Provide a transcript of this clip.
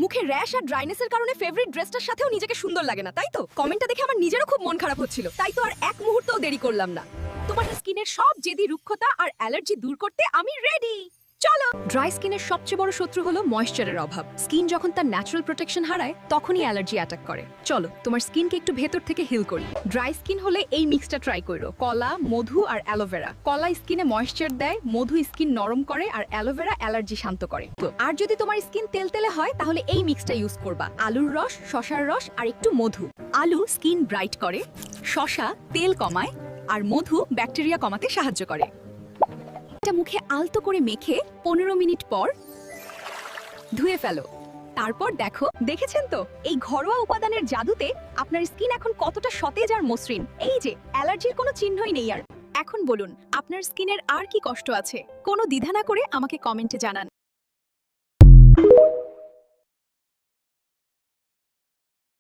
মুখে র্যাশ আর ড্রাইনেসের কারণে ফেভারিট ড্রেসটার সাথেও নিজেকে সুন্দর লাগে না, তাই তো? কমেন্টটা দেখে আমার নিজেরও খুব মন খারাপ হচ্ছিল, তাই তো আর এক মুহূর্তও দেরি করলাম না। তোমার স্কিনের সব জেদি রুক্ষতা আর অ্যালার্জি দূর করতে আমি রেডি। চলো। ড্রাই স্কিনের সবচেয়ে বড় শত্রু হলো ময়েশ্চারের অভাব। স্কিন যখন তার ন্যাচারাল প্রোটেকশন হারায় তখনই অ্যালার্জি অ্যাটাক করে। চলো তোমার স্কিনকে একটু ভেতর থেকে হিল করি। ড্রাই স্কিন হলে এই মিক্সটা ট্রাই করো। কলা, মধু আর অ্যালোভেরা। কলা স্কিনে ময়েশ্চার দেয়, মধু স্কিন নরম করে আর অ্যালোভেরা অ্যালার্জি শান্ত করে। আর যদি তোমার স্কিন তেলতেলে হয় তাহলে এই মিক্সটা ইউজ করবা। আলুর রস, শসার রস আর একটু মধু। আলু স্কিন ব্রাইট করে, শসা তেল কমায় আর মধু ব্যাকটেরিয়া কমাতে সাহায্য করে। এটা মুখে আলতো করে মেখে 15 মিনিট পর ধুয়ে ফেলো। তারপর দেখেছেন তো এই ঘরোয়া উপাদানের জাদুতে আপনার স্কিন এখন কতটা সতেজ আর মসৃণ। এই যে অ্যালার্জির কোনো চিহ্নই নেই আর। এখন বলুন আপনার স্কিনের আর কি কষ্ট আছে? কোনো দ্বিধা না করে আমাকে কমেন্টে জানান।